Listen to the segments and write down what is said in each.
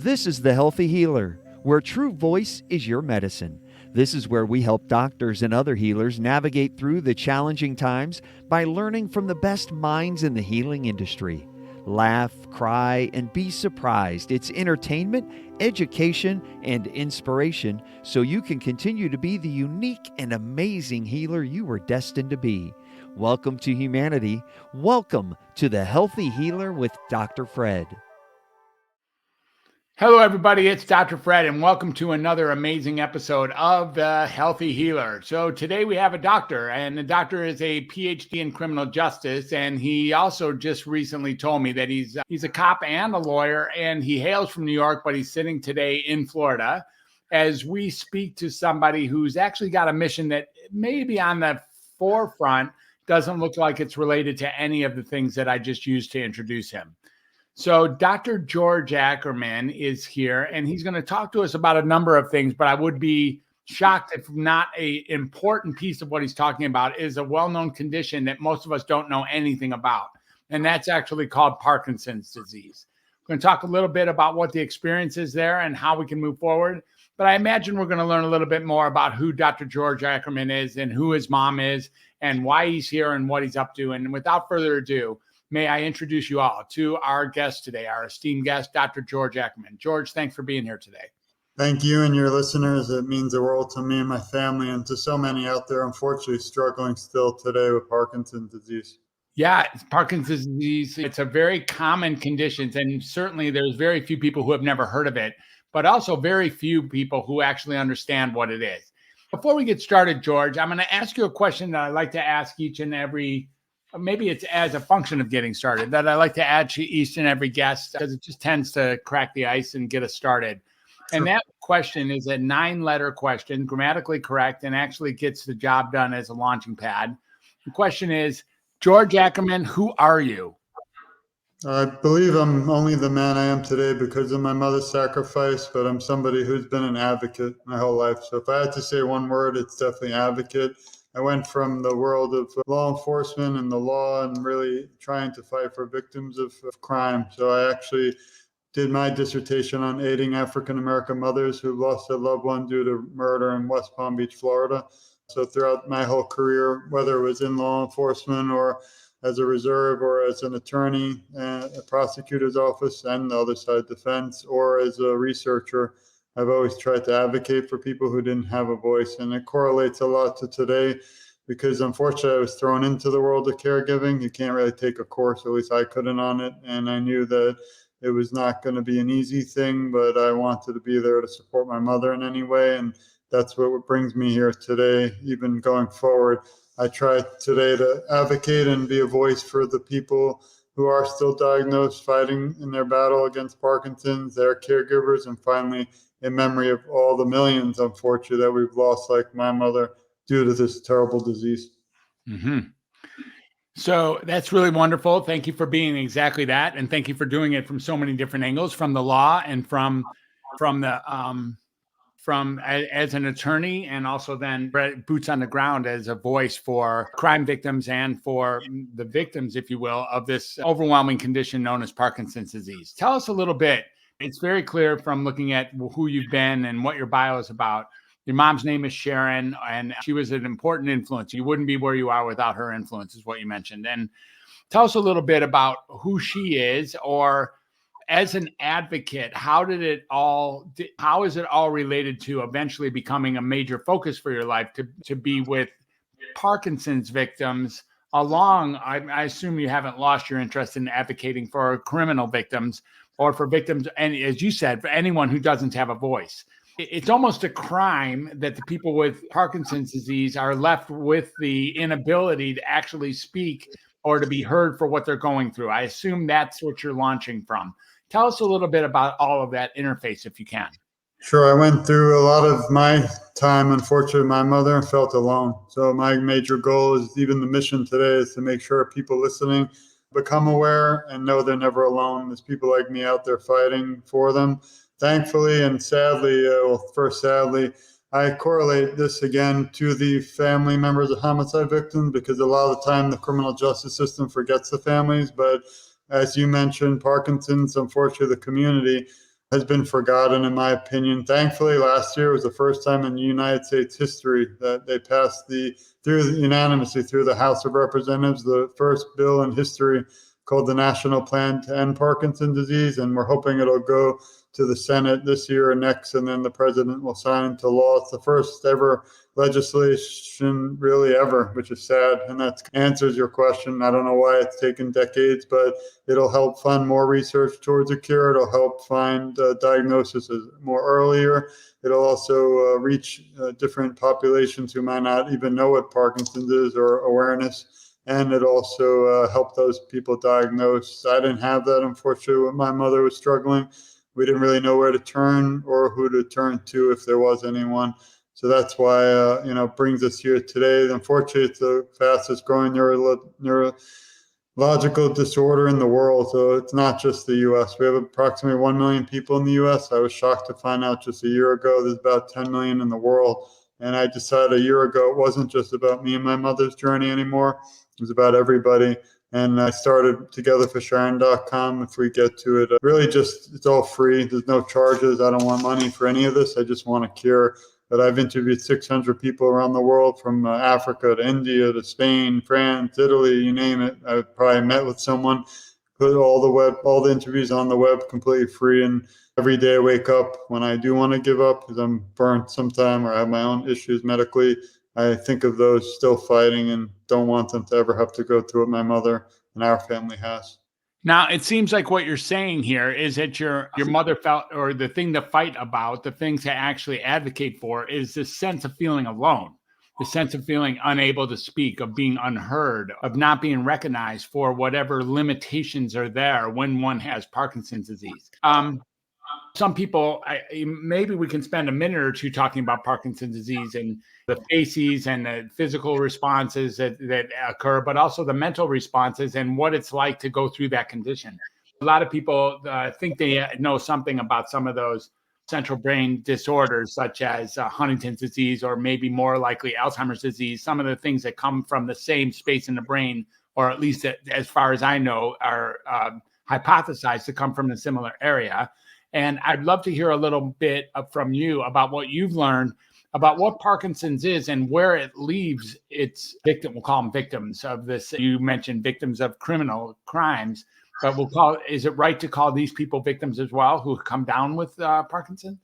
This is The Healthy Healer, where true voice is your medicine. This is where we help doctors and other healers navigate through the challenging times by learning from the best minds in the healing industry. Laugh, cry, and be surprised. It's entertainment, education, and inspiration so you can continue to be the unique and amazing healer you were destined to be. Welcome to humanity. Welcome to The Healthy Healer with Dr. Fred. Hello, everybody. It's Dr. Fred, and welcome to another amazing episode of The Healthy Healer. So today we have a doctor, and the doctor is a PhD in criminal justice, and he also just recently told me that he's a cop and a lawyer, and he hails from New York, but he's sitting today in Florida as we speak to somebody who's actually got a mission that maybe on the forefront doesn't look like it's related to any of the things that I just used to introduce him. So Dr. George Ackerman is here, and he's going to talk to us about a number of things, but I would be shocked if not an important piece of what he's talking about is a well-known condition that most of us don't know anything about, and that's actually called Parkinson's disease. We're going to talk a little bit about what the experience is there and how we can move forward, but I imagine we're going to learn a little bit more about who Dr. George Ackerman is and who his mom is and why he's here and what he's up to. And without further ado, may I introduce you all to our guest today, our esteemed guest, Dr. George Ackerman. George, thanks for being here today. Thank you and your listeners. It means the world to me and my family and to so many out there, unfortunately, struggling still today with Parkinson's disease. Yeah, Parkinson's disease, it's a very common condition, and certainly there's very few people who have never heard of it, but also very few people who actually understand what it is. Before we get started, George, I'm going to ask you a question that I like to ask each and every maybe it's as a function of getting started that I like to add to each and every guest because it just tends to crack the ice and get us started. Sure. And that question is a 9-letter question, grammatically correct, and actually gets the job done as a launching pad. The question is, George Ackerman, who are you? I believe I'm only the man I am today because of my mother's sacrifice, but I'm somebody who's been an advocate my whole life. So if I had to say one word, it's definitely advocate. I went from the world of law enforcement and the law and really trying to fight for victims of crime. So I actually did my dissertation on aiding African-American mothers who lost their loved one due to murder in West Palm Beach, Florida. So throughout my whole career, whether it was in law enforcement or as a reserve or as an attorney, a prosecutor's office and the other side defense, or as a researcher, I've always tried to advocate for people who didn't have a voice. And it correlates a lot to today because unfortunately I was thrown into the world of caregiving. You can't really take a course, at least I couldn't on it. And I knew that it was not going to be an easy thing, but I wanted to be there to support my mother in any way. And that's what brings me here today, even going forward. I try today to advocate and be a voice for the people who are still diagnosed, fighting in their battle against Parkinson's, their caregivers, and finally, in memory of all the millions, unfortunately, that we've lost, like my mother, due to this terrible disease. Mm-hmm. So that's really wonderful. Thank you for being exactly that. And thank you for doing it from so many different angles, from the law and from as an attorney, and also then boots on the ground as a voice for crime victims and for the victims, if you will, of this overwhelming condition known as Parkinson's disease. Tell us a little bit. It's very clear from looking at who you've been and what your bio is about. Your mom's name is Sharon, and she was an important influence. You wouldn't be where you are without her influence, is what you mentioned. And tell us a little bit about who she is, or as an advocate, how is it all related to eventually becoming a major focus for your life to be with Parkinson's victims along? I assume you haven't lost your interest in advocating for criminal victims or for victims, and as you said, for anyone who doesn't have a voice. It's almost a crime that the people with Parkinson's disease are left with the inability to actually speak or to be heard for what they're going through. I assume that's what you're launching from. Tell us a little bit about all of that interface, if you can. Sure. I went through a lot of my time, unfortunately, my mother, and felt alone. So my major goal is, even the mission today, is to make sure people listening become aware and know they're never alone. There's people like me out there fighting for them. Thankfully and sadly, sadly, I correlate this again to the family members of homicide victims, because a lot of the time the criminal justice system forgets the families. But as you mentioned, Parkinson's, unfortunately, the community has been forgotten, in my opinion. Thankfully, last year was the first time in United States history that they passed unanimously through the House of Representatives, the first bill in history called the National Plan to End Parkinson's Disease. And we're hoping it'll go to the Senate this year or next, and then the president will sign into law. It's the first ever legislation really ever, which is sad. And that answers your question. I don't know why it's taken decades, but it'll help fund more research towards a cure. It'll help find diagnosis more earlier. It'll also reach different populations who might not even know what Parkinson's is, or awareness. And it also helped those people diagnose. I didn't have that, unfortunately, when my mother was struggling. We didn't really know where to turn or who to turn to if there was anyone. So that's why, it brings us here today. Unfortunately, it's the fastest growing neurological disorder in the world. So it's not just the U.S. We have approximately 1 million people in the U.S. I was shocked to find out just a year ago there's about 10 million in the world. And I decided a year ago it wasn't just about me and my mother's journey anymore. It was about everybody. And I started togetherforsharon.com. If we get to it, really just, it's all free. There's no charges. I don't want money for any of this. I just want a cure. But I've interviewed 600 people around the world, from Africa to India to Spain, France, Italy, you name it. I've probably met with someone, put all the interviews on the web completely free. And every day I wake up, when I do want to give up because I'm burnt sometime or I have my own issues medically, I think of those still fighting and don't want them to ever have to go through what my mother and our family has. Now, it seems like what you're saying here is that your mother felt, or the thing to fight about, the thing to actually advocate for, is this sense of feeling alone, the sense of feeling unable to speak, of being unheard, of not being recognized for whatever limitations are there when one has Parkinson's disease. Some people, maybe we can spend a minute or two talking about Parkinson's disease and the faces and the physical responses that occur, but also the mental responses and what it's like to go through that condition. A lot of people think they know something about some of those central brain disorders, such as Huntington's disease, or maybe more likely Alzheimer's disease. Some of the things that come from the same space in the brain, or at least as far as I know, are hypothesized to come from a similar area. And I'd love to hear a little bit from you about what you've learned about what Parkinson's is and where it leaves its victim. We'll call them victims of this. You mentioned victims of criminal crimes, but is it right to call these people victims as well, who come down with Parkinson's?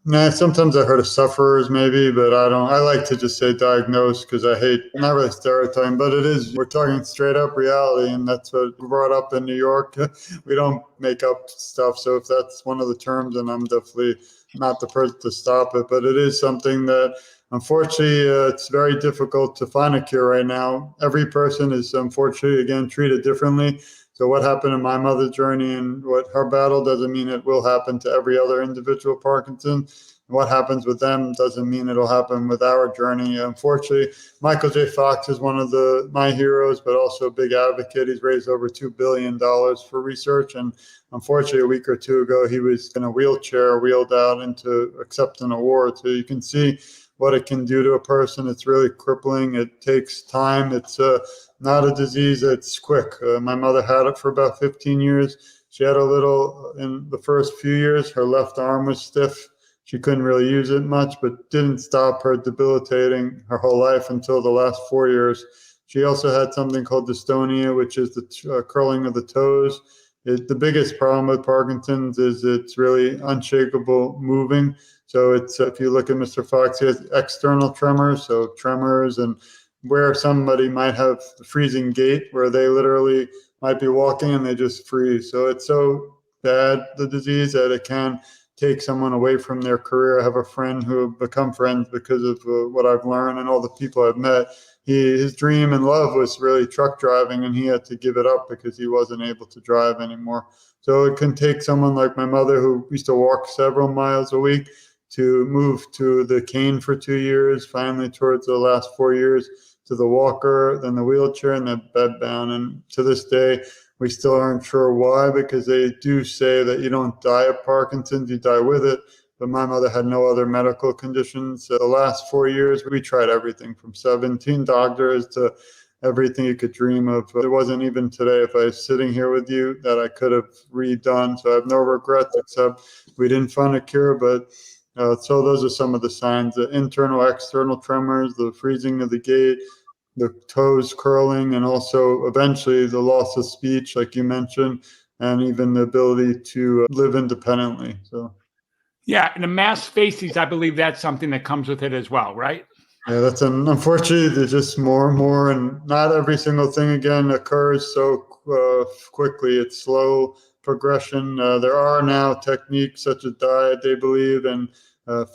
Nah, sometimes I heard of sufferers maybe, but I like to just say diagnosed, because I hate, not really stereotyping, but we're talking straight up reality. And that's what we brought up in New York. We don't make up stuff. So if that's one of the terms, then I'm definitely not the person to stop it. But it is something that, unfortunately, it's very difficult to find a cure right now. Every person is, unfortunately, again, treated differently. So what happened in my mother's journey and what her battle doesn't mean it will happen to every other individual Parkinson. What happens with them doesn't mean it'll happen with our journey. Unfortunately, Michael J. Fox is one of my heroes, but also a big advocate. He's raised over $2 billion for research. And unfortunately, a week or two ago, he was in a wheelchair, wheeled out into accept an award. So you can see what it can do to a person. It's really crippling. It takes time. It's not a disease that's quick. My mother had it for about 15 years. She had a little in the first few years. Her left arm was stiff. She couldn't really use it much, but didn't stop her debilitating her whole life until the last 4 years. She also had something called dystonia, which is the curling of the toes. The biggest problem with Parkinson's is it's really unshakable moving. So it's, if you look at Mr. Fox, he has external tremors, so tremors, and where somebody might have the freezing gait, where they literally might be walking and they just freeze. So it's so bad, the disease, that it can take someone away from their career. I have a friend who have become friends because of what I've learned and all the people I've met. His dream and love was really truck driving, and he had to give it up because he wasn't able to drive anymore. So it can take someone like my mother, who used to walk several miles a week, to move to the cane for 2 years, finally towards the last 4 years to the walker, then the wheelchair, and then bed bound. And to this day, we still aren't sure why, because they do say that you don't die of Parkinson's, you die with it. But my mother had no other medical conditions. So the last 4 years, we tried everything from 17 doctors to everything you could dream of. It wasn't even today, if I was sitting here with you, that I could have redone. So I have no regrets, except we didn't find a cure. But so those are some of the signs: the internal, external tremors, the freezing of the gait, the toes curling, and also eventually the loss of speech, like you mentioned, and even the ability to live independently. So Yeah, and the mass facies, I believe that's something that comes with it as well, right? yeah, that's unfortunately, there's just more and more, and not every single thing again occurs so quickly. It's slow progression. There are now techniques such as diet, they believe, and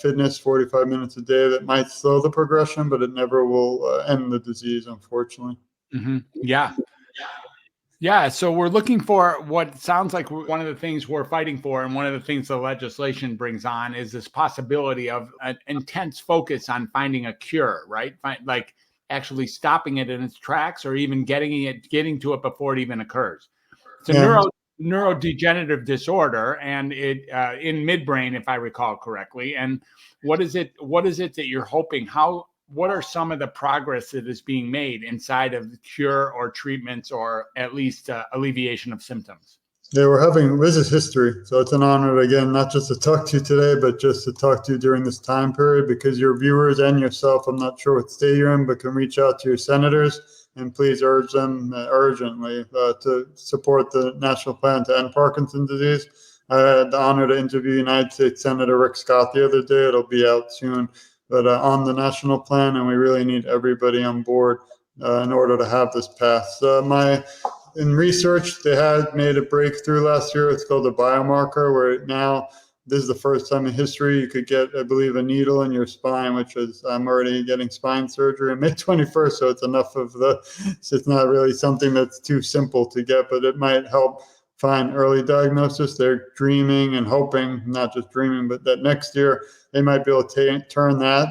fitness 45 minutes a day that might slow the progression, but it never will end the disease, unfortunately. Yeah. Yeah, so we're looking for what sounds like one of the things we're fighting for, and one of the things the legislation brings on is this possibility of an intense focus on finding a cure, right? Like actually stopping it in its tracks, or even getting to it before it even occurs. It's a Yeah. neurodegenerative disorder, and it in midbrain, if I recall correctly. And what is it that you're hoping? What are some of the progress that is being made inside of the cure or treatments, or at least alleviation of symptoms? Yeah, this is history. So it's an honor, again, not just to talk to you today, but just to talk to you during this time period, because your viewers and yourself, I'm not sure what state you're in, but can reach out to your senators and please urge them urgently to support the national plan to end Parkinson's disease. I had the honor to interview United States Senator Rick Scott the other day. It'll be out soon, but on the national plan, and we really need everybody on board in order to have this pass. In research, they had made a breakthrough last year. It's called a biomarker, where now this is the first time in history you could get, I believe, a needle in your spine, which is, I'm already getting spine surgery on May 21st. So it's it's not really something that's too simple to get, but it might help find early diagnosis. They're dreaming and hoping, not just dreaming, but that next year they might be able to turn that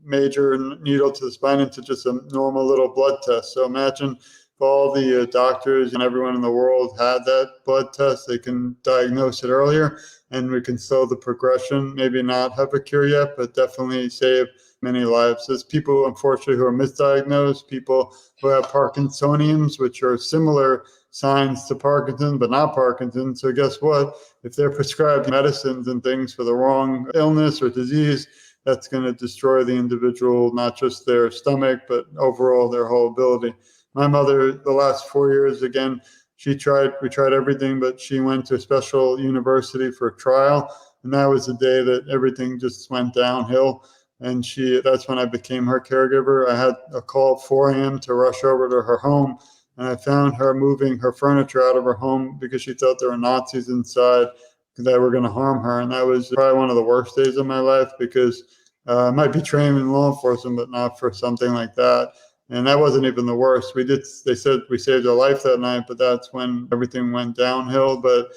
major needle to the spine into just a normal little blood test. So imagine if all the doctors and everyone in the world had that blood test, they can diagnose it earlier, and we can slow the progression. Maybe not have a cure yet, but definitely save many lives. There's people, unfortunately, who are misdiagnosed, people who have Parkinsonians, which are similar signs to Parkinson, but not Parkinson. So guess what? If they're prescribed medicines and things for the wrong illness or disease, that's going to destroy the individual, not just their stomach, but overall their whole ability. My mother, the last 4 years, again, we tried everything, but she went to a special university for a trial. And that was the day that everything just went downhill. And that's when I became her caregiver. I had a call at 4 a.m. to rush over to her home. And I found her moving her furniture out of her home because she thought there were Nazis inside that were going to harm her. And that was probably one of the worst days of my life, because I might be trained in law enforcement, but not for something like that. And that wasn't even the worst. They said we saved her life that night, but that's when everything went downhill. But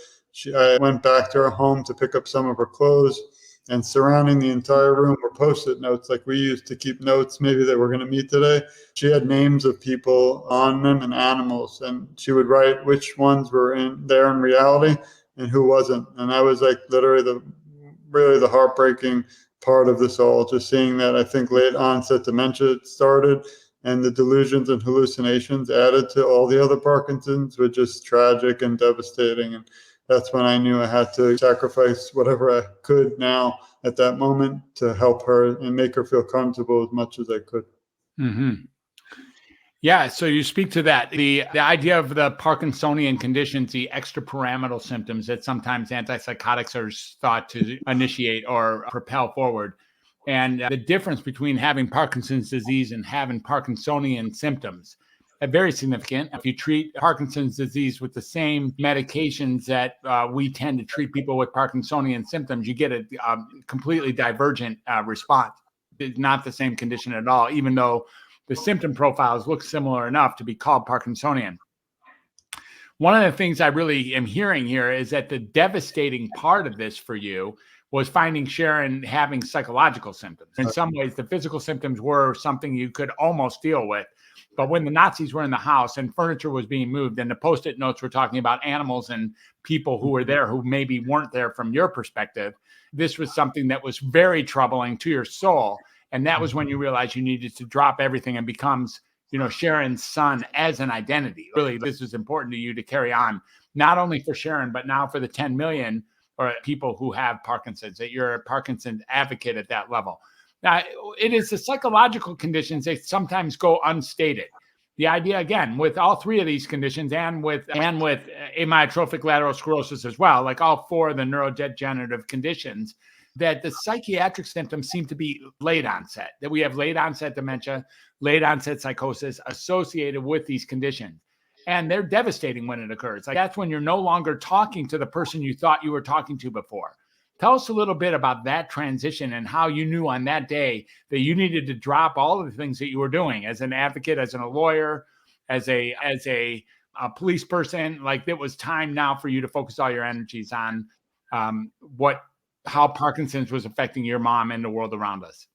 I went back to her home to pick up some of her clothes, and surrounding the entire room were Post-it notes, like we used to keep notes maybe that we're going to meet today. She had names of people on them and animals, and she would write which ones were there in reality and who wasn't. And that was like literally really the heartbreaking part of this all, just seeing that. I think late onset dementia started, and the delusions and hallucinations added to all the other Parkinson's were just tragic and devastating. And that's when I knew I had to sacrifice whatever I could now at that moment to help her and make her feel comfortable as much as I could. Mm-hmm. Yeah, so you speak to that. The idea of the Parkinsonian conditions, the extrapyramidal symptoms that sometimes antipsychotics are thought to initiate or propel forward. And the difference between having Parkinson's disease and having Parkinsonian symptoms are very significant. If you treat Parkinson's disease with the same medications that we tend to treat people with Parkinsonian symptoms, you get a completely divergent response. It's not the same condition at all, even though the symptom profiles look similar enough to be called Parkinsonian. One of the things I really am hearing here is that the devastating part of this for you was finding Sharon having psychological symptoms. In some ways, the physical symptoms were something you could almost deal with. But when the Nazis were in the house and furniture was being moved and the Post-it notes were talking about animals and people who were there who maybe weren't there from your perspective, this was something that was very troubling to your soul. And that was when you realized you needed to drop everything and become Sharon's son as an identity. Really, this was important to you to carry on, not only for Sharon, but now for the 10 million or people who have Parkinson's, that you're a Parkinson's advocate at that level. Now, it is the psychological conditions that sometimes go unstated. The idea, again, with all three of these conditions and with amyotrophic lateral sclerosis as well, like all four of the neurodegenerative conditions, that the psychiatric symptoms seem to be late onset, that we have late onset dementia, late onset psychosis associated with these conditions. And they're devastating when it occurs. Like that's when you're no longer talking to the person you thought you were talking to before. Tell us a little bit about that transition and how you knew on that day that you needed to drop all of the things that you were doing as an advocate, as a lawyer, as a police person. Like it was time now for you to focus all your energies on how Parkinson's was affecting your mom and the world around us.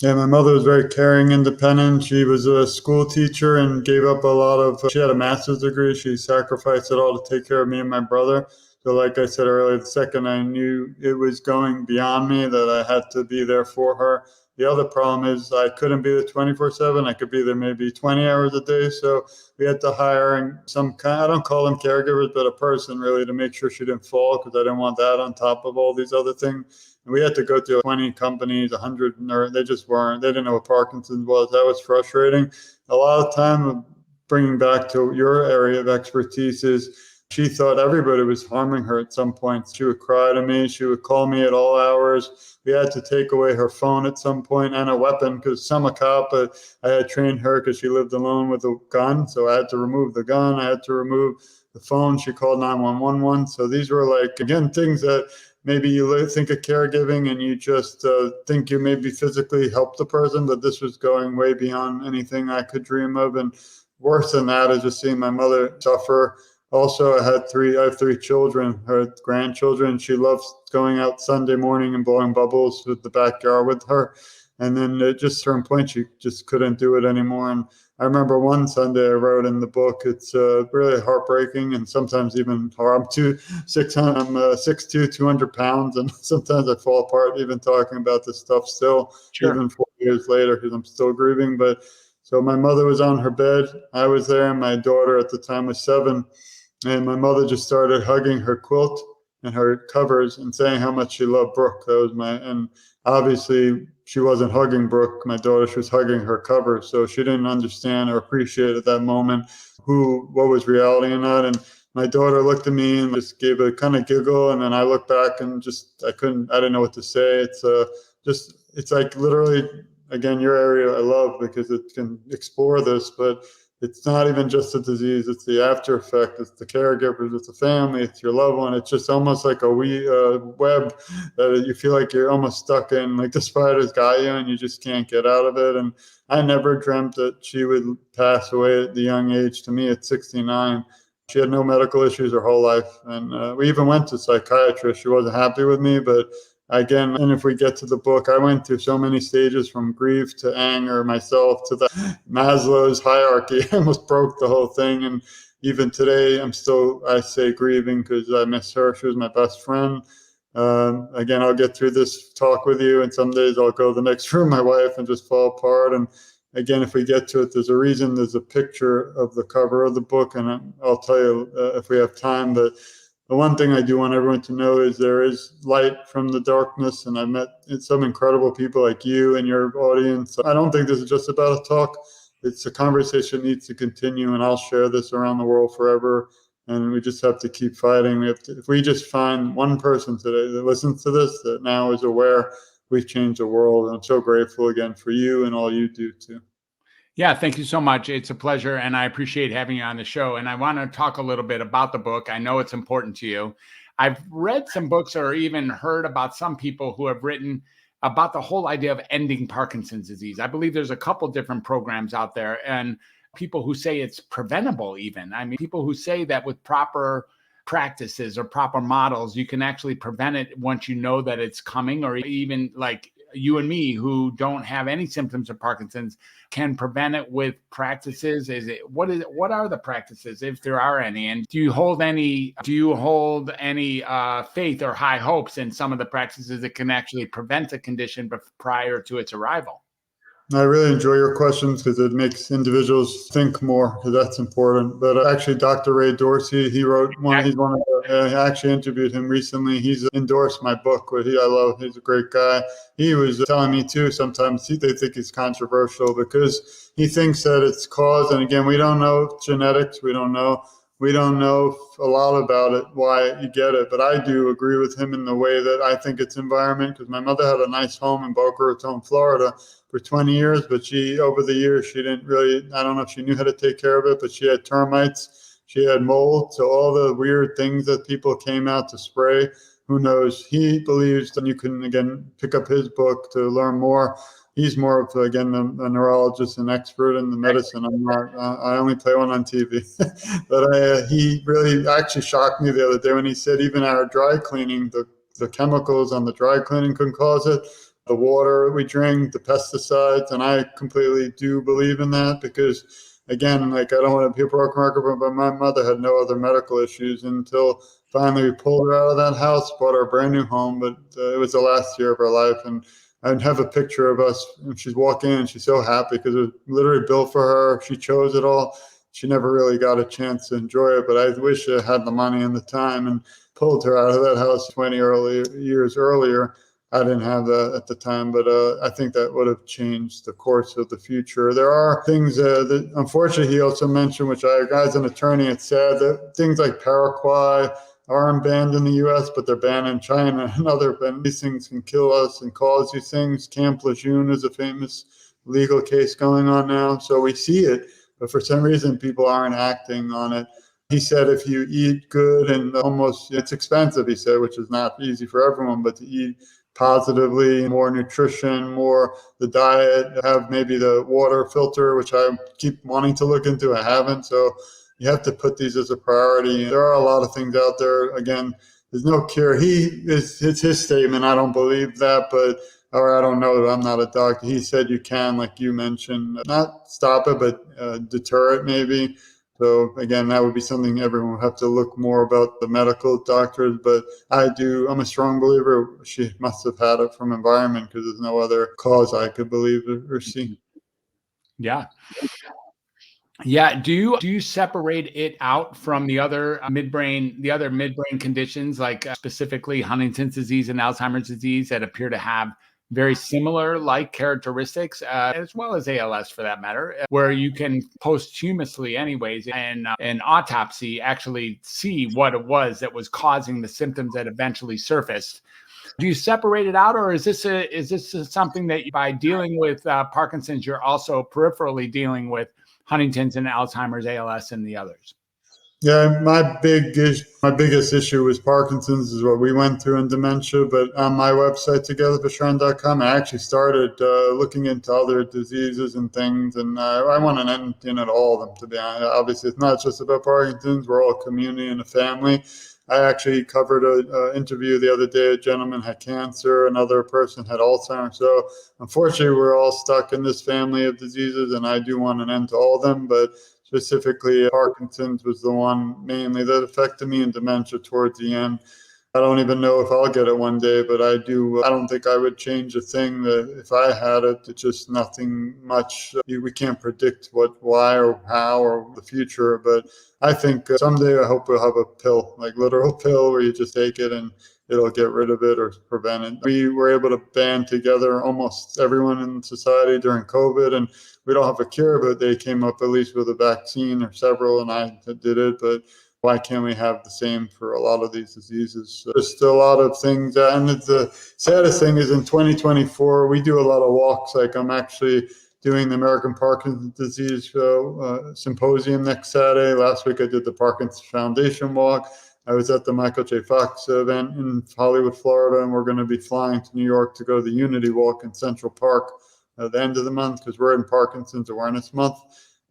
Yeah, my mother was very caring, independent. She was a school teacher and gave up a lot of, she had a master's degree. She sacrificed it all to take care of me and my brother. So like I said earlier, the second I knew it was going beyond me, that I had to be there for her. The other problem is I couldn't be there 24/7. I could be there maybe 20 hours a day. So we had to hire some kind, I don't call them caregivers, but a person really to make sure she didn't fall, because I didn't want that on top of all these other things. And we had to go through 20 companies, 100, they just weren't, they didn't know what Parkinson's was. That was frustrating. A lot of time, bringing back to your area of expertise, is she thought everybody was harming her at some point. She would cry to me. She would call me at all hours. We had to take away her phone at some point and a weapon, because I'm a cop, but I had trained her because she lived alone with a gun. So I had to remove the gun. I had to remove the phone. She called 911. So these were like, again, things that maybe you think of caregiving and you just think you maybe physically help the person, but this was going way beyond anything I could dream of. And worse than that is just seeing my mother suffer. Also, I have three children, her grandchildren. She loves going out Sunday morning and blowing bubbles with the backyard with her. And then at just a certain point, she just couldn't do it anymore. And I remember one Sunday I wrote in the book, it's really heartbreaking and sometimes even hard. I'm 6'2", 200 pounds, and sometimes I fall apart even talking about this stuff still, Sure. even 4 years later, because I'm still grieving. But so my mother was on her bed. I was there, and my daughter at the time was 7. And my mother just started hugging her quilt and her covers and saying how much she loved Brooke. And obviously she wasn't hugging Brooke, my daughter, she was hugging her cover. So she didn't understand or appreciate at that moment what was reality in that. And my daughter looked at me and just gave a kind of giggle. And then I looked back and I didn't know what to say. It's like literally, again, your area I love because it can explore this, but it's not even just a disease. It's the after effect. It's the caregivers. It's the family. It's your loved one. It's just almost like a web that you feel like you're almost stuck in, like the spiders got you and you just can't get out of it. And I never dreamt that she would pass away at the young age. To me, at 69, she had no medical issues her whole life. And we even went to a psychiatrist. She wasn't happy with me, but again, and if we get to the book, I went through so many stages from grief to anger myself to the Maslow's hierarchy. I almost broke the whole thing. And even today, I say grieving because I miss her. She was my best friend. Again, I'll get through this talk with you, and some days I'll go the next room, my wife, and just fall apart. And again, if we get to it, there's a reason there's a picture of the cover of the book, and I'll tell you if we have time. But the one thing I do want everyone to know is there is light from the darkness, and I've met some incredible people like you and your audience. I don't think this is just about a talk. It's a conversation that needs to continue, and I'll share this around the world forever. And we just have to keep fighting. If we just find one person today that listens to this, that now is aware, we've changed the world. And I'm so grateful again for you and all you do too. Yeah, thank you so much. It's a pleasure, and I appreciate having you on the show. And I want to talk a little bit about the book. I know it's important to you. I've read some books or even heard about some people who have written about the whole idea of ending Parkinson's disease. I believe there's a couple different programs out there, and people who say it's preventable even. I mean, people who say that with proper practices or proper models, you can actually prevent it once you know that it's coming, or even like you and me who don't have any symptoms of Parkinson's can prevent it with practices. What are the practices, if there are any? And do you hold any faith or high hopes in some of the practices that can actually prevent a condition prior to its arrival? I really enjoy your questions because it makes individuals think more, because that's important. But actually, Dr. Ray Dorsey, he wrote one. He's one of the. I actually interviewed him recently. He's endorsed my book, which I love. He's a great guy. He was telling me too. Sometimes they think it's controversial because he thinks that it's caused. And again, we don't know genetics. We don't know. We don't know a lot about it, why you get it. But I do agree with him in the way that I think it's environment, because my mother had a nice home in Boca Raton, Florida for 20 years, but over the years, she didn't really, I don't know if she knew how to take care of it, but she had termites, she had mold. So all the weird things that people came out to spray, who knows? He believes that you can, again, pick up his book to learn more. He's more of, again, a neurologist and expert in the medicine. I'm not, I only play one on TV. But he really actually shocked me the other day when he said even our dry cleaning, the chemicals on the dry cleaning could cause it, the water we drink, the pesticides. And I completely do believe in that because, again, like, I don't want to be a broken record, but my mother had no other medical issues until finally we pulled her out of that house, bought her a brand new home. But it was the last year of her life. And I'd have a picture of us, and she's walking in and she's so happy because it was literally built for her. She chose it all. She never really got a chance to enjoy it, but I wish I had the money and the time and pulled her out of that house 20 years earlier. I didn't have that at the time, but I think that would have changed the course of the future. There are things that, unfortunately, he also mentioned, which as an attorney, it's sad that things like Paraquat aren't banned in the U.S., but they're banned in China and other. And these things can kill us and cause these things. Camp Lejeune is a famous legal case going on now, so we see it, but for some reason, people aren't acting on it. He said if you eat good and it's expensive, he said, which is not easy for everyone, but to eat positively, more nutrition, more the diet, have maybe the water filter, which I keep wanting to look into. I haven't. So you have to put these as a priority. There are a lot of things out there. Again, there's no cure. It's his statement. I don't believe that, or I don't know. I'm not a doctor. He said you can, like you mentioned, not stop it, but deter it maybe. So again, that would be something everyone would have to look more about, the medical doctors. But I'm a strong believer she must have had it from environment, because there's no other cause I could believe or see. Yeah. Yeah. Do you separate it out from the other midbrain conditions, like specifically Huntington's disease and Alzheimer's disease, that appear to have very similar like characteristics, as well as ALS for that matter, where you can posthumously, anyways, and an autopsy actually see what it was that was causing the symptoms that eventually surfaced? Do you separate it out, or is this something that by dealing with Parkinson's, you're also peripherally dealing with Huntington's and Alzheimer's, ALS, and the others? Yeah, my biggest issue was Parkinson's, is what we went through, in dementia. But on my website, togetherforsharon.com, I actually started looking into other diseases and things, and I want an end in at all of them, to be honest. Obviously, it's not just about Parkinson's. We're all a community and a family. I actually covered an interview the other day. A gentleman had cancer, another person had Alzheimer's. So unfortunately, we're all stuck in this family of diseases, and I do want an end to all of them. But specifically, Parkinson's was the one mainly that affected me, and dementia towards the end. I don't even know if I'll get it one day, but I do. I don't think I would change a thing that if I had it. It's just nothing much. We can't predict why, or how, or the future. But I think someday I hope we'll have a pill, like literal pill, where you just take it and it'll get rid of it or prevent it. We were able to band together almost everyone in society during COVID, and we don't have a cure, but they came up at least with a vaccine or several, and I did it. But why can't we have the same for a lot of these diseases? So there's still a lot of things. And the saddest thing is in 2024, we do a lot of walks. Like, I'm actually doing the American Parkinson's Disease Symposium next Saturday. Last week I did the Parkinson's Foundation walk. I was at the Michael J. Fox event in Hollywood, Florida, and we're going to be flying to New York to go to the Unity Walk in Central Park at the end of the month, because we're in Parkinson's Awareness Month.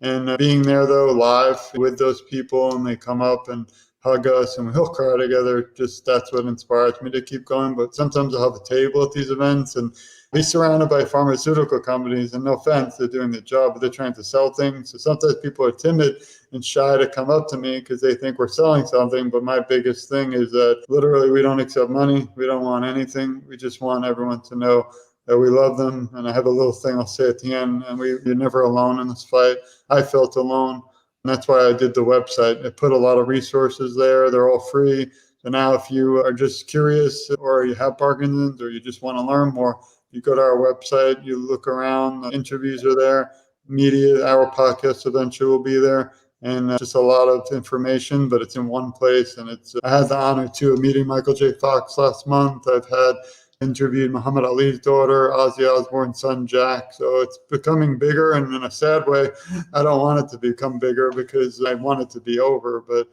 And being there, though, live with those people, and they come up and hug us and we'll cry together, that's what inspires me to keep going. But sometimes I'll have a table at these events and be surrounded by pharmaceutical companies, and no offense, they're doing their job, but they're trying to sell things. So sometimes people are timid and shy to come up to me because they think we're selling something. But my biggest thing is that literally we don't accept money. We don't want anything. We just want everyone to know We love them. And I have a little thing I'll say at the end, and you're never alone in this fight. I felt alone. And that's why I did the website. I put a lot of resources there. They're all free. So now if you are just curious or you have Parkinson's or you just want to learn more, you go to our website, you look around, the interviews are there, media, our podcast eventually will be there, and just a lot of information, but it's in one place. And I had the honor too of meeting Michael J. Fox last month. I've had interviewed Muhammad Ali's daughter, Ozzy Osbourne's son, Jack. So it's becoming bigger, and in a sad way, I don't want it to become bigger because I want it to be over. But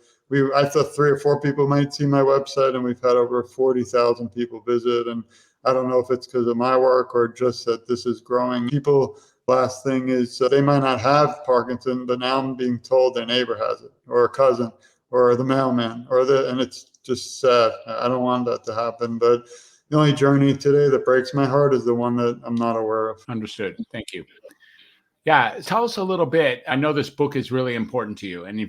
I thought 3 or 4 people might see my website, and we've had over 40,000 people visit. And I don't know if it's because of my work or just that this is growing. People, last thing is they might not have Parkinson, but now I'm being told their neighbor has it, or a cousin, or the mailman, and it's just sad. I don't want that to happen. But the only journey today that breaks my heart is the one that I'm not aware of. Understood. Thank you. Yeah, tell us a little bit. I know this book is really important to you, and you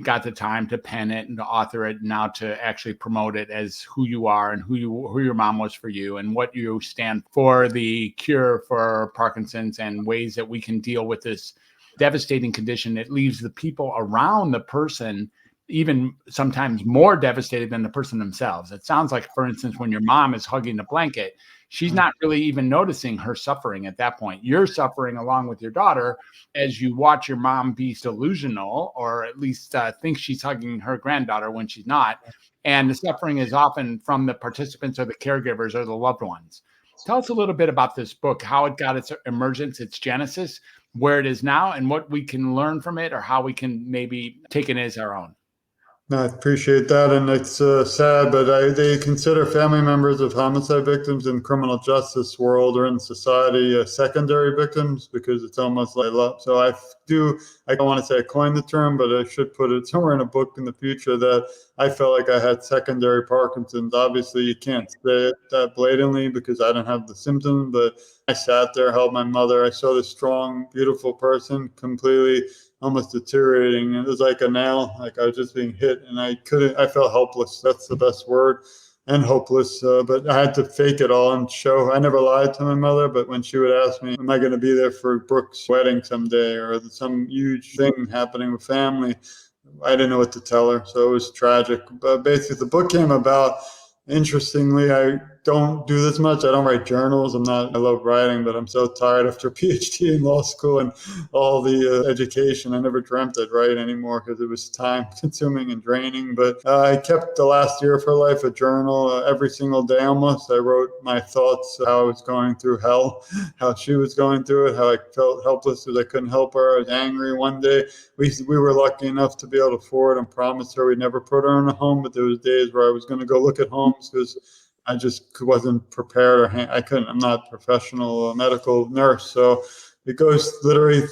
got the time to pen it and to author it, and now to actually promote it as who you are and who your mom was for you, and what you stand for, the cure for Parkinson's, and ways that we can deal with this devastating condition that leaves the people around the person even sometimes more devastated than the person themselves. It sounds like, for instance, when your mom is hugging the blanket, she's not really even noticing her suffering at that point. You're suffering along with your daughter as you watch your mom be delusional, or at least think she's hugging her granddaughter when she's not. And the suffering is often from the participants or the caregivers or the loved ones. Tell us a little bit about this book, how it got its emergence, its genesis, where it is now, and what we can learn from it, or how we can maybe take it as our own. No, I appreciate that, and it's sad, but they consider family members of homicide victims in criminal justice world or in society secondary victims, because it's almost like love. So I don't want to say I coined the term, but I should put it somewhere in a book in the future that I felt like I had secondary Parkinson's. Obviously, you can't say it that blatantly because I don't have the symptoms, but I sat there, held my mother. I saw this strong, beautiful person completely almost deteriorating. It was like a nail, like I was just being hit, and I felt helpless. That's the best word, and hopeless. But I had to fake it all and show. I never lied to my mother, but when she would ask me, am I going to be there for Brooke's wedding someday, or some huge thing happening with family, I didn't know what to tell her. So it was tragic. But basically, the book came about. Interestingly, I don't do this much. I don't write journals. I love writing, but I'm so tired after a PhD in law school and all the education. I never dreamt I'd write anymore because it was time consuming and draining. But I kept the last year of her life a journal every single day almost. I wrote my thoughts, how I was going through hell, how she was going through it, how I felt helpless because I couldn't help her. I was angry one day. We were lucky enough to be able to afford and promise her we'd never put her in a home, but there was days where I was going to go look at homes because I just wasn't prepared, I couldn't. I'm not a professional medical nurse, so it goes literally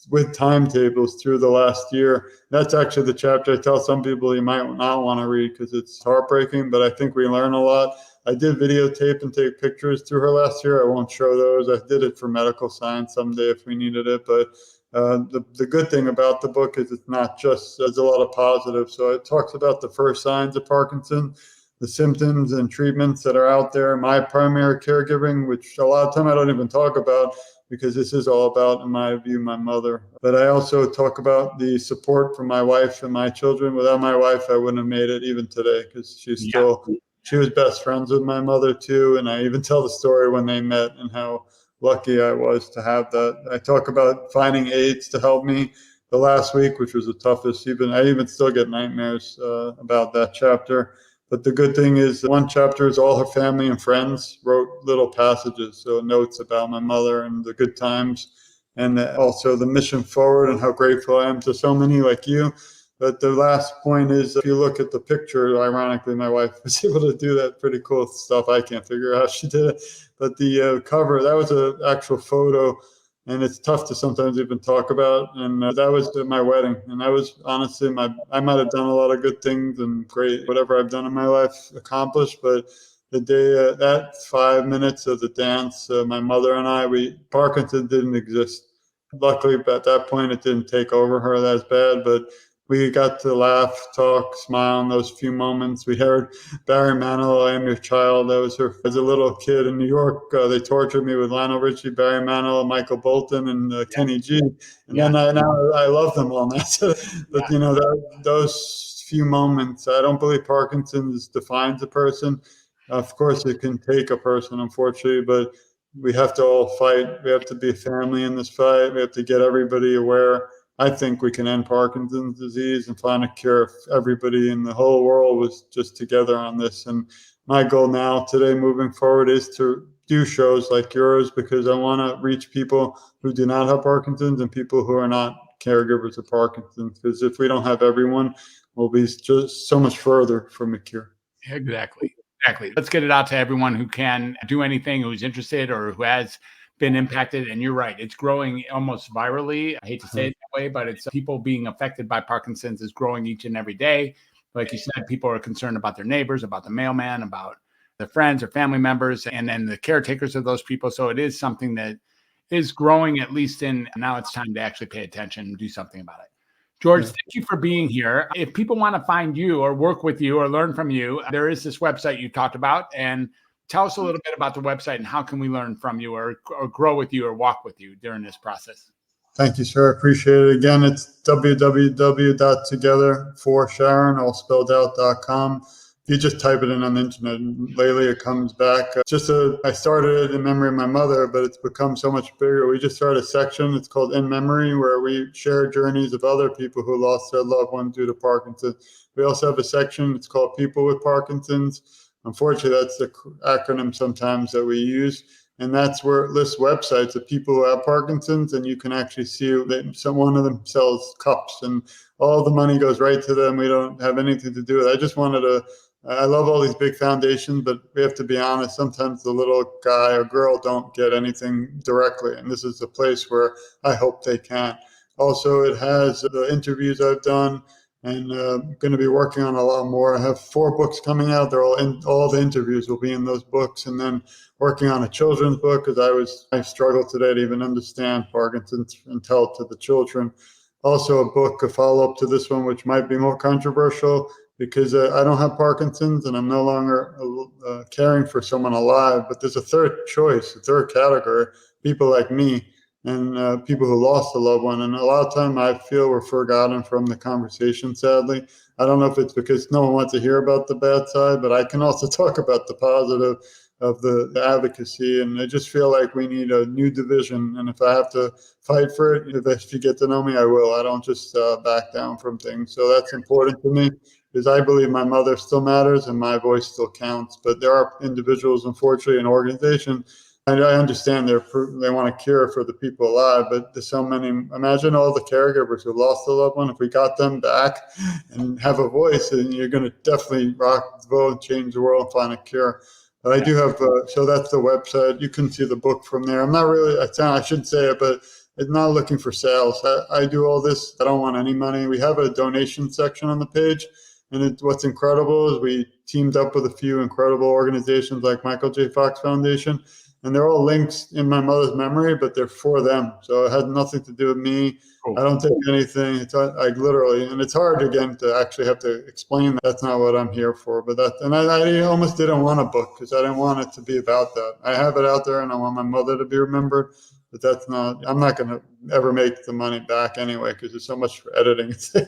with timetables through the last year. That's actually the chapter I tell some people you might not want to read because it's heartbreaking, but I think we learn a lot. I did videotape and take pictures through her last year. I won't show those. I did it for medical science someday if we needed it, but the good thing about the book is it's not just, there's a lot of positives. So it talks about the first signs of Parkinson, the symptoms and treatments that are out there, my primary caregiving, which a lot of time I don't even talk about because this is all about, in my view, my mother. But I also talk about the support from my wife and my children. Without my wife, I wouldn't have made it even today because she was best friends with my mother too. And I even tell the story when they met and how lucky I was to have that. I talk about finding aides to help me the last week, which was the toughest. I even still get nightmares about that chapter. But the good thing is one chapter is all her family and friends wrote little passages, so notes about my mother and the good times, and also the mission forward and how grateful I am to so many like you. But the last point is, if you look at the picture, ironically, my wife was able to do that pretty cool stuff. I can't figure out how she did it. But the cover, that was an actual photo, and it's tough to sometimes even talk about. And that was my wedding. And that was honestly I might have done a lot of good things and great, whatever I've done in my life accomplished. But the day, that 5 minutes of the dance, my mother and Parkinson didn't exist. Luckily, at that point, it didn't take over her as bad, but we got to laugh, talk, smile in those few moments. We heard Barry Manilow, "I Am Your Child." That was her. As a little kid in New York, they tortured me with Lionel Richie, Barry Manilow, Michael Bolton, and Kenny G. And then now I love them all now. But those few moments, I don't believe Parkinson's defines a person. Of course, it can take a person, unfortunately, but we have to all fight. We have to be a family in this fight. We have to get everybody aware. I think we can end Parkinson's disease and find a cure if everybody in the whole world was just together on this. And my goal now today moving forward is to do shows like yours, because I want to reach people who do not have Parkinson's and people who are not caregivers of Parkinson's. Because if we don't have everyone, we'll be just so much further from a cure. Exactly. Let's get it out to everyone who can do anything, who's interested or who has been impacted. And you're right, it's growing almost virally. I hate to say it that way, but it's people being affected by Parkinson's is growing each and every day. Like you said, people are concerned about their neighbors, about the mailman, about their friends or family members, and then the caretakers of those people. So it is something that is growing, at least now it's time to actually pay attention and do something about it. George, thank you for being here. If people want to find you or work with you or learn from you, there is this website you talked about. And tell us a little bit about the website and how can we learn from you or grow with you or walk with you during this process? Thank you, sir. Appreciate it. Again, it's www.togetherforsharon, all spelled out.com. If you just type it in on the internet, lately it comes back. I started it in memory of my mother, but it's become so much bigger. We just started a section. It's called In Memory, where we share journeys of other people who lost their loved one due to Parkinson's. We also have a section. It's called People with Parkinson's. Unfortunately, that's the acronym sometimes that we use. And that's where it lists websites of people who have Parkinson's, and you can actually see that one of them sells cups, and all the money goes right to them. We don't have anything to do with it. I love all these big foundations, but we have to be honest. Sometimes the little guy or girl don't get anything directly, and this is a place where I hope they can. Also, it has the interviews I've done, and I'm going to be working on a lot more. I have 4 books coming out. They're all the interviews will be in those books, and then working on a children's book, because I struggle today to even understand Parkinson's and tell it to the children. Also, a book, a follow-up to this one, which might be more controversial, because I don't have Parkinson's and I'm no longer caring for someone alive. But there's a third choice, a third category, people like me and people who lost a loved one. And a lot of time I feel we're forgotten from the conversation, sadly. I don't know if it's because no one wants to hear about the bad side, but I can also talk about the positive of the advocacy. And I just feel like we need a new division. And if I have to fight for it, if you get to know me, I will. I don't just back down from things. So that's important to me, because I believe my mother still matters and my voice still counts. But there are individuals, unfortunately, in organizations, I understand they want a cure for the people alive, but there's so many. Imagine all the caregivers who lost a loved one. If we got them back and have a voice, then you're going to definitely rock the boat, change the world, and find a cure. But I do have, so that's the website. You can see the book from there. I'm not really, I should say it, but it's not looking for sales. I do all this. I don't want any money. We have a donation section on the page. And what's incredible is we teamed up with a few incredible organizations like Michael J. Fox Foundation. And they're all links in my mother's memory, but they're for them. So it had nothing to do with me. Cool. I don't take anything. It's like literally, and it's hard again to actually have to explain that. That's not what I'm here for. But I almost didn't want a book because I didn't want it to be about that. I have it out there and I want my mother to be remembered. But I'm not going to ever make the money back anyway, because there's so much for editing. So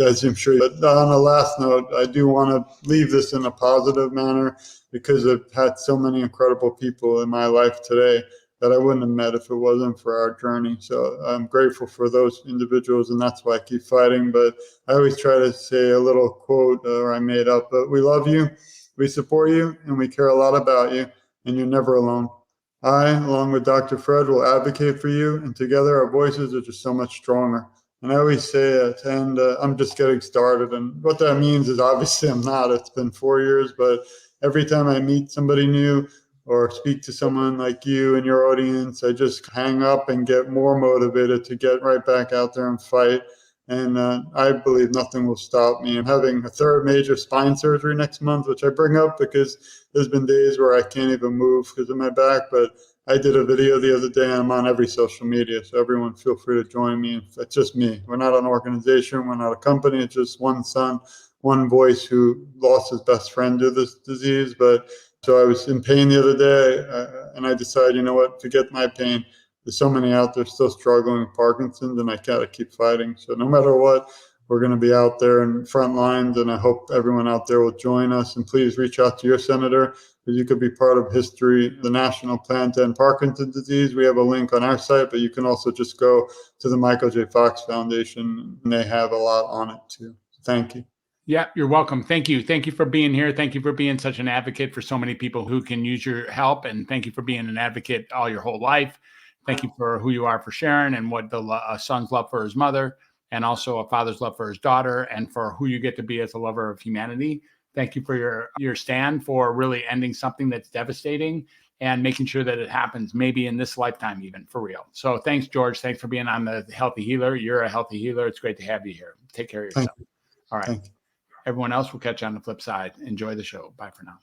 as I'm sure. But on a last note, I do want to leave this in a positive manner, because I've had so many incredible people in my life today that I wouldn't have met if it wasn't for our journey. So I'm grateful for those individuals, and that's why I keep fighting. But I always try to say a little quote or I made up, but we love you, we support you, and we care a lot about you, and you're never alone. I, along with Dr. Fred, will advocate for you, and together our voices are just so much stronger. And I always say it, and I'm just getting started. And what that means is obviously I'm not. It's been 4 years, but every time I meet somebody new or speak to someone like you and your audience, I just hang up and get more motivated to get right back out there and fight. And I believe nothing will stop me. I'm having a 3rd major spine surgery next month, which I bring up because there's been days where I can't even move because of my back. But I did a video the other day, and I'm on every social media, so everyone feel free to join me. It's just me. We're not an organization. We're not a company. It's just one son, one voice who lost his best friend to this disease. But so I was in pain the other day, and I decided, you know what, forget my pain. There's so many out there still struggling with Parkinson's, and I gotta keep fighting. So no matter what, we're going to be out there in front lines, and I hope everyone out there will join us. And please reach out to your senator, because you could be part of history, the national plan to end Parkinson's disease. We have a link on our site, but you can also just go to the Michael J. Fox Foundation, and they have a lot on it too. Thank you. Yeah, you're welcome. Thank you. Thank you for being here. Thank you for being such an advocate for so many people who can use your help. And thank you for being an advocate all your whole life. Thank you for who you are for Sharon, and what a son's love for his mother, and also a father's love for his daughter, and for who you get to be as a lover of humanity. Thank you for your stand for really ending something that's devastating and making sure that it happens maybe in this lifetime, even, for real. So thanks, George. Thanks for being on the Healthy Healer. You're a healthy healer. It's great to have you here. Take care of yourself. All right. Everyone else, will catch you on the flip side. Enjoy the show. Bye for now.